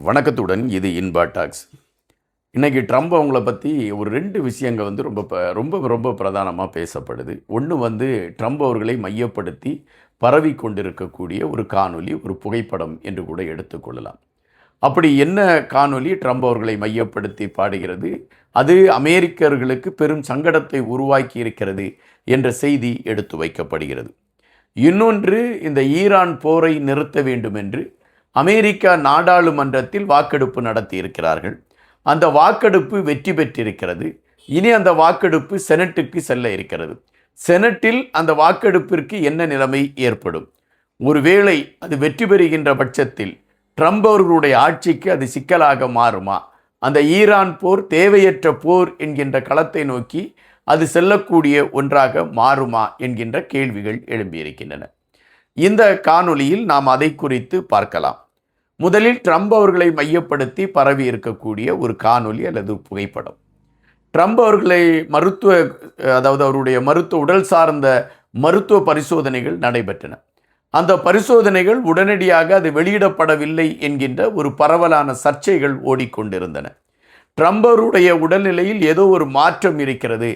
வணக்கத்துடன் இது இன்பா டாக்ஸ். இன்றைக்கி ட்ரம்ப் அவங்கள பற்றி ஒரு 2 விஷயங்கள் ரொம்ப ரொம்ப பிரதானமாக பேசப்படுது. ஒன்று ட்ரம்ப் அவர்களை மையப்படுத்தி பரவி கொண்டிருக்கக்கூடிய ஒரு காணொளி, ஒரு புகைப்படம் என்று கூட எடுத்துக்கொள்ளலாம். அப்படி என்ன காணொளி ட்ரம்ப் அவர்களை மையப்படுத்தி பாடுகிறது, அது அமெரிக்கர்களுக்கு பெரும் சங்கடத்தை உருவாக்கி இருக்கிறது என்ற செய்தி எடுத்து வைக்கப்படுகிறது. இன்னொன்று, இந்த ஈரான் போரை நிறுத்த வேண்டும் என்று அமெரிக்கா நாடாளுமன்றத்தில் வாக்கெடுப்பு நடத்தி இருக்கிறார்கள். அந்த வாக்கெடுப்பு வெற்றி பெற்றிருக்கிறது. இனி அந்த வாக்கெடுப்பு செனட்டுக்கு செல்ல இருக்கிறது. செனட்டில் அந்த வாக்கெடுப்பிற்கு என்ன நிலைமை ஏற்படும்? ஒருவேளை அது வெற்றி பெறுகின்ற பட்சத்தில் ட்ரம்ப் அவர்களுடைய ஆட்சிக்கு அது சிக்கலாக மாறுமா? அந்த ஈரான் போர் தேவையற்ற போர் என்கின்ற களத்தை நோக்கி அது செல்லக்கூடிய ஒன்றாக மாறுமா என்கின்ற கேள்விகள் எழும்பியிருக்கின்றன. இந்த காணொளியில் நாம் அதை குறித்து பார்க்கலாம். முதலில் ட்ரம்ப் அவர்களை மையப்படுத்தி பரவி இருக்கக்கூடிய ஒரு காணொளி அல்லது புகைப்படம். ட்ரம்ப் அவர்களை அவருடைய உடல் சார்ந்த மருத்துவ பரிசோதனைகள் நடைபெற்றன. அந்த பரிசோதனைகள் உடனடியாக அது வெளியிடப்படவில்லை என்கின்ற ஒரு பரவலான சர்ச்சைகள் ஓடிக்கொண்டிருந்தன. ட்ரம்ப் அவருடைய உடல்நிலையில் ஏதோ ஒரு மாற்றம் இருக்கிறது,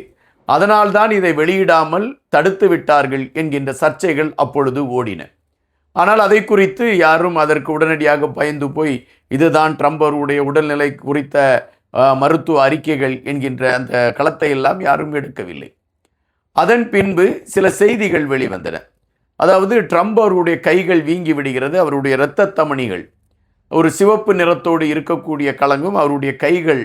அதனால்தான் இதை வெளியிடாமல் தடுத்து விட்டார்கள் என்கின்ற சர்ச்சைகள் அப்பொழுது ஓடின. ஆனால் அதை குறித்து யாரும் அதற்கு உடனடியாக பயந்து போய் இதுதான் ட்ரம்ப் அவருடைய உடல்நிலை குறித்த மருத்துவ அறிக்கைகள் என்கின்ற அந்த களத்தை எல்லாம் யாரும் எடுக்கவில்லை. அதன் பின்பு சில செய்திகள் வெளிவந்தன. அதாவது ட்ரம்ப் அவருடைய கைகள் வீங்கி விடுகிறது, அவருடைய இரத்த தமனிகள் ஒரு சிவப்பு நிறத்தோடு இருக்கக்கூடிய களங்கும் அவருடைய கைகள்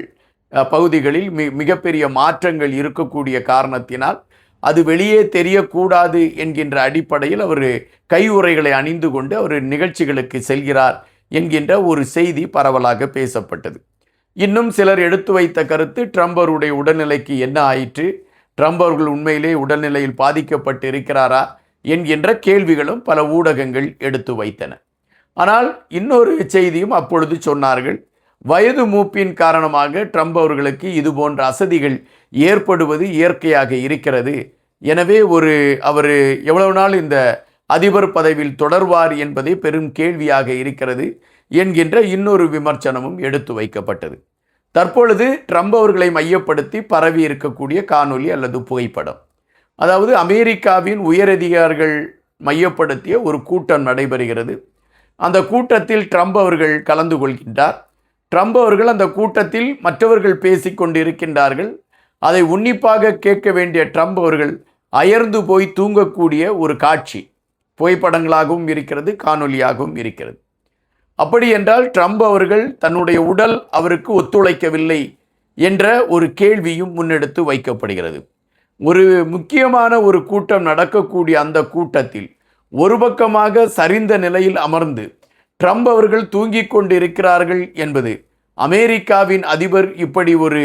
பகுதிகளில் மிகப்பெரிய மாற்றங்கள் இருக்கக்கூடிய காரணத்தினால் அது வெளியே தெரியக்கூடாது என்கின்ற அடிப்படையில் அவர் கையுறைகளை அணிந்து கொண்டு அவர் நிகழ்ச்சிகளுக்கு செல்கிறார் என்கின்ற ஒரு செய்தி பரவலாக பேசப்பட்டது. இன்னும் சிலர் எடுத்து வைத்த கருத்து, ட்ரம்ப் அவருடைய உடல்நிலைக்கு என்ன ஆயிற்று, ட்ரம்ப் அவர்கள் உண்மையிலே உடல்நிலையில் பாதிக்கப்பட்டு இருக்கிறாரா என்கின்ற கேள்விகளும் பல ஊடகங்கள் எடுத்து வைத்தன. ஆனால் இன்னொரு செய்தியும் அப்பொழுது சொன்னார்கள், வயது மூப்பின் காரணமாக ட்ரம்ப் அவர்களுக்கு இது போன்ற அசதிகள் ஏற்படுவது இயற்கையாக இருக்கிறது. எனவே அவர் எவ்வளவு நாள் இந்த அதிபர் பதவியில் தொடர்வார் என்பதே பெரும் கேள்வியாக இருக்கிறது என்கின்ற இன்னொரு விமர்சனமும் எடுத்து வைக்கப்பட்டது. தற்பொழுது ட்ரம்ப் அவர்களை மையப்படுத்தி பரவி இருக்கக்கூடிய காணொளி அல்லது புகைப்படம், அதாவது அமெரிக்காவின் உயரதிகாரிகள் மையப்படுத்திய ஒரு கூட்டம் நடைபெறுகிறது. அந்த கூட்டத்தில் ட்ரம்ப் அவர்கள் கலந்து கொள்கின்றார். ட்ரம்ப் அவர்கள் அந்த கூட்டத்தில் மற்றவர்கள் பேசிக்கொண்டு இருக்கின்றார்கள். அதை உன்னிப்பாக கேட்க வேண்டிய ட்ரம்ப் அவர்கள் அயர்ந்து போய் தூங்கக்கூடிய ஒரு காட்சி புகைப்படங்களாகவும் இருக்கிறது, காணொலியாகவும் இருக்கிறது. அப்படி என்றால் ட்ரம்ப் அவர்கள் தன்னுடைய உடல் அவருக்கு ஒத்துழைக்கவில்லை என்ற ஒரு கேள்வியும் முன்னெடுத்து வைக்கப்படுகிறது. ஒரு முக்கியமான ஒரு கூட்டம் நடக்கக்கூடிய அந்த கூட்டத்தில் ஒரு பக்கமாக சரிந்த நிலையில் அமர்ந்து ட்ரம்ப் அவர்கள் தூங்கிக் கொண்டு இருக்கிறார்கள் என்பது, அமெரிக்காவின் அதிபர் இப்படி ஒரு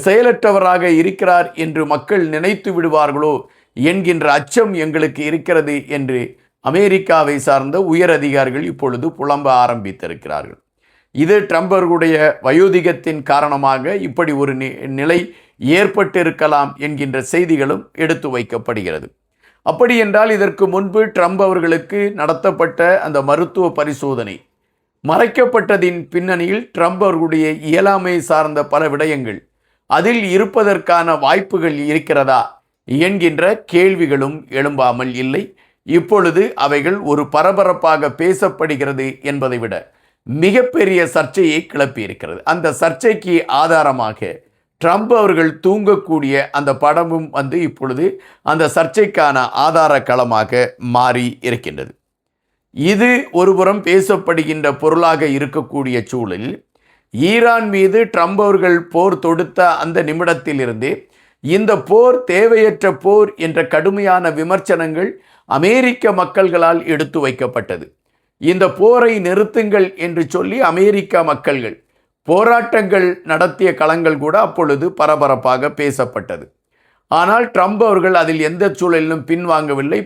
செயலற்றவராக இருக்கிறார் என்று மக்கள் நினைத்து விடுவார்களோ என்கின்ற அச்சம் எங்களுக்கு இருக்கிறது என்று அமெரிக்காவை சார்ந்த உயர் அதிகாரிகள் இப்பொழுது புலம்ப ஆரம்பித்திருக்கிறார்கள். இது ட்ரம்ப் அவர்களுடைய வயோதிகத்தின் காரணமாக இப்படி ஒரு நிலை ஏற்பட்டிருக்கலாம் என்கின்ற செய்திகளும் எடுத்து வைக்கப்படுகிறது. அப்படி என்றால் இதற்கு முன்பு ட்ரம்ப் அவர்களுக்கு நடத்தப்பட்ட அந்த மருத்துவ பரிசோதனை மறைக்கப்பட்டதின் பின்னணியில் ட்ரம்ப் அவர்களுடைய இயலாமை சார்ந்த பல விடயங்கள் அதில் இருப்பதற்கான வாய்ப்புகள் இருக்கிறதா என்கின்ற கேள்விகளும் எழும்பாமல் இல்லை. இப்பொழுது அவைகள் ஒரு பரபரப்பாக பேசப்படுகிறது என்பதை விட மிகப்பெரிய சர்ச்சையை கிளப்பியிருக்கிறது. அந்த சர்ச்சைக்கு ஆதாரமாக ட்ரம்ப் அவர்கள் தூங்கக்கூடிய அந்த படமும் இப்பொழுது அந்த சர்ச்சைக்கான ஆதார களமாக மாறி இருக்கின்றது. இது ஒருபுறம் பேசப்படுகின்ற பொருளாக இருக்கக்கூடிய சூழலில் ஈரான் மீது ட்ரம்ப் அவர்கள் போர் தொடுத்த அந்த நிமிடத்திலிருந்து இந்த போர் தேவையற்ற போர் என்ற கடுமையான விமர்சனங்கள் அமெரிக்க மக்கள்களால் எடுத்து வைக்கப்பட்டது. இந்த போரை நிறுத்துங்கள் என்று சொல்லி அமெரிக்க மக்கள்கள் போராட்டங்கள் நடத்திய களங்கள் கூட அப்பொழுது பரபரப்பாக பேசப்பட்டது. ஆனால் ட்ரம்ப் அவர்கள் அதில் எந்த சூழலிலும் பின்வாங்கவில்லை.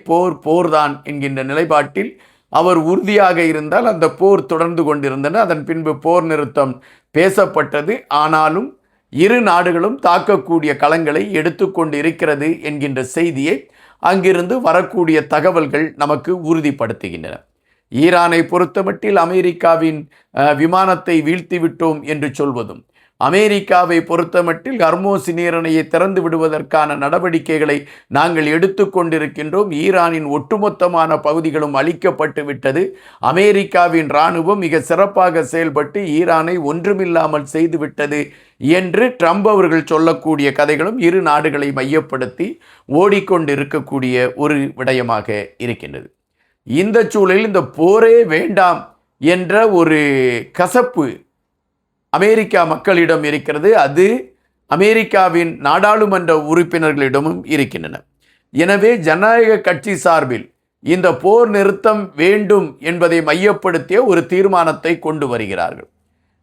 போர்தான் என்கின்ற நிலைப்பாட்டில் அவர் உறுதியாக இருந்தால் அந்த போர் தொடர்ந்து கொண்டிருந்தன. அதன் பின்பு போர் நிறுத்தம் பேசப்பட்டது. ஆனாலும் இரு நாடுகளும் தாக்கக்கூடிய களங்களை எடுத்துக்கொண்டு இருக்கிறது என்கின்ற செய்தியை அங்கிருந்து வரக்கூடிய தகவல்கள் நமக்கு உறுதிப்படுத்துகின்றன. ஈரானை பொறுத்தமட்டில் அமெரிக்காவின் விமானத்தை வீழ்த்திவிட்டோம் என்று சொல்வதும், அமெரிக்காவை பொறுத்தமட்டில் ஹர்மோஸ் நீரிணையை திறந்து விடுவதற்கான நடவடிக்கைகளை நாங்கள் எடுத்துக்கொண்டிருக்கின்றோம், ஈரானின் ஒட்டுமொத்தமான பகுதிகளும் அழிக்கப்பட்டு விட்டது, அமெரிக்காவின் இராணுவம் மிக சிறப்பாக செயல்பட்டு ஈரானை ஒன்றுமில்லாமல் செய்துவிட்டது என்று ட்ரம்ப் அவர்கள் சொல்லக்கூடிய கதைகளும் இரு நாடுகளை மையப்படுத்தி ஓடிக்கொண்டிருக்கக்கூடிய ஒரு விடயமாக இருக்கின்றது. இந்த சூழலில் இந்த போரே வேண்டாம் என்ற ஒரு கசப்பு அமெரிக்கா மக்களிடம் இருக்கிறது. அது அமெரிக்காவின் நாடாளுமன்ற உறுப்பினர்களிடமும் இருக்கின்றன. எனவே ஜனநாயக கட்சி சார்பில் இந்த போர் நிறுத்தம் வேண்டும் என்பதை மையப்படுத்திய ஒரு தீர்மானத்தை கொண்டு வருகிறார்கள்.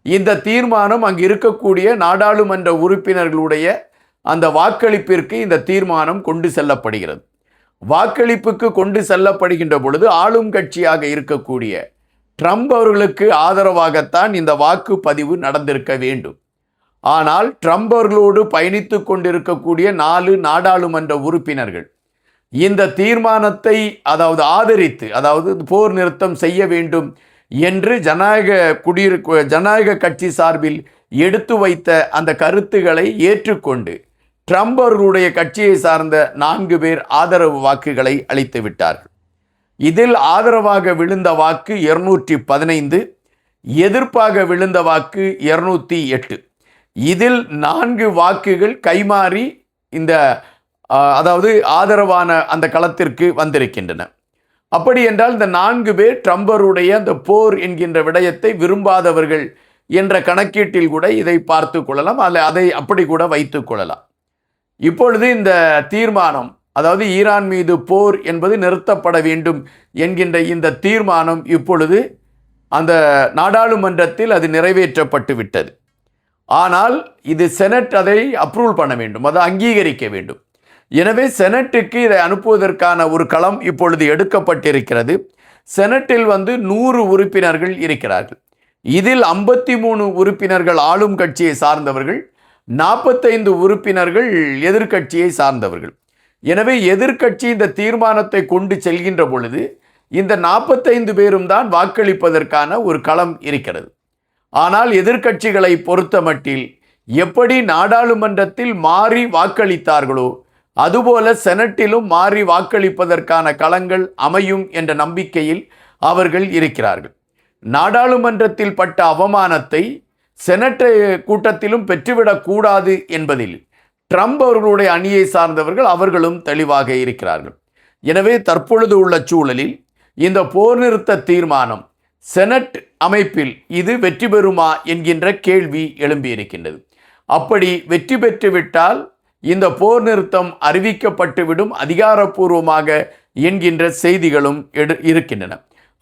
இந்த தீர்மானம் அங்கு இருக்கக்கூடிய நாடாளுமன்ற உறுப்பினர்களுடைய அந்த வாக்களிப்பிற்கு இந்த தீர்மானம் கொண்டு செல்லப்படுகிறது. வாக்களிப்புக்கு கொண்டு செல்லப்படுகின்ற பொழுது ஆளும் கட்சியாக இருக்கக்கூடிய ட்ரம்ப் அவர்களுக்கு ஆதரவாகத்தான் இந்த வாக்குப்பதிவு நடந்திருக்க வேண்டும். ஆனால் ட்ரம்ப் அவர்களோடு பயணித்து கொண்டிருக்கக்கூடிய 4 நாடாளுமன்ற உறுப்பினர்கள் இந்த தீர்மானத்தை ஆதரித்து, போர் நிறுத்தம் செய்ய வேண்டும் என்று ஜனநாயக கட்சி சார்பில் எடுத்து வைத்த அந்த கருத்துக்களை ஏற்றுக்கொண்டு ட்ரம்ப் அவர்களுடைய கட்சியை சார்ந்த 4 பேர் ஆதரவு வாக்குகளை அளித்து விட்டார்கள். இதில் ஆதரவாக விழுந்த வாக்கு 215, எதிர்ப்பாக விழுந்த வாக்கு 208. இதில் 4 வாக்குகள் கைமாறி இந்த ஆதரவான அந்த களத்திற்கு வந்திருக்கின்றன. அப்படி என்றால் இந்த 4 பேர் ட்ரம்பருடைய அந்த போர் என்கின்ற விடயத்தை விரும்பாதவர்கள் என்ற கணக்கீட்டில் கூட இதை பார்த்து கொள்ளலாம், அதை அப்படி கூட வைத்துக் கொள்ளலாம். இப்பொழுது இந்த தீர்மானம், ஈரான் மீது போர் என்பது நிறுத்தப்பட வேண்டும் என்கின்ற இந்த தீர்மானம் இப்பொழுது அந்த நாடாளுமன்றத்தில் அது நிறைவேற்றப்பட்டு விட்டது. ஆனால் இது செனட் அதை அப்ரூவல் பண்ண வேண்டும், அதை அங்கீகரிக்க வேண்டும். எனவே செனட்டுக்கு இதை அனுப்புவதற்கான ஒரு களம் இப்பொழுது எடுக்கப்பட்டிருக்கிறது. செனட்டில் 100 உறுப்பினர்கள் இருக்கிறார்கள். இதில் 53 உறுப்பினர்கள் ஆளும் கட்சியை சார்ந்தவர்கள், 45 உறுப்பினர்கள் எதிர்க்கட்சியை சார்ந்தவர்கள். எனவே எதிர்க்கட்சி இந்த தீர்மானத்தை கொண்டு செல்கின்ற பொழுது இந்த 45 பேரும் தான் வாக்களிப்பதற்கான ஒரு களம் இருக்கிறது. ஆனால் எதிர்க்கட்சிகளை பொறுத்தமட்டில் எப்படி நாடாளுமன்றத்தில் மாறி வாக்களித்தார்களோ அதுபோல செனட்டிலும் மாறி வாக்களிப்பதற்கான களங்கள் அமையும் என்ற நம்பிக்கையில் அவர்கள் இருக்கிறார்கள். நாடாளுமன்றத்தில் பட்ட அவமானத்தை செனட் கூட்டத்திலும் பெற்றுவிடக்கூடாது என்பதில் ட்ரம்ப் அவர்களுடைய அணியை சார்ந்தவர்கள் அவர்களும் தெளிவாக இருக்கிறார்கள். எனவே தற்பொழுது உள்ள சூழலில் இந்த போர் நிறுத்த தீர்மானம் செனட் அமைப்பில் இது வெற்றி பெறுமா என்கின்ற கேள்வி எழும்பியிருக்கின்றது. அப்படி வெற்றி பெற்றுவிட்டால் இந்த போர் நிறுத்தம் அறிவிக்கப்பட்டுவிடும் அதிகாரப்பூர்வமாக என்கின்ற செய்திகளும் இருக்கின்றன.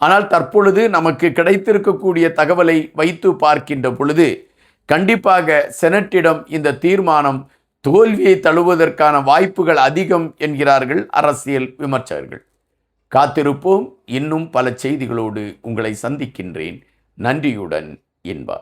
ஆனால் தற்பொழுது நமக்கு கிடைத்திருக்கக்கூடிய தகவலை வைத்து பார்க்கின்ற பொழுது கண்டிப்பாக செனட்டிடம் இந்த தீர்மானம் தோல்வியை தழுவதற்கான வாய்ப்புகள் அதிகம் என்கிறார்கள் அரசியல் விமர்சகர்கள். காத்திருப்போம். இன்னும் பல செய்திகளோடு உங்களை சந்திக்கின்றேன். நன்றியுடன் இன்பா.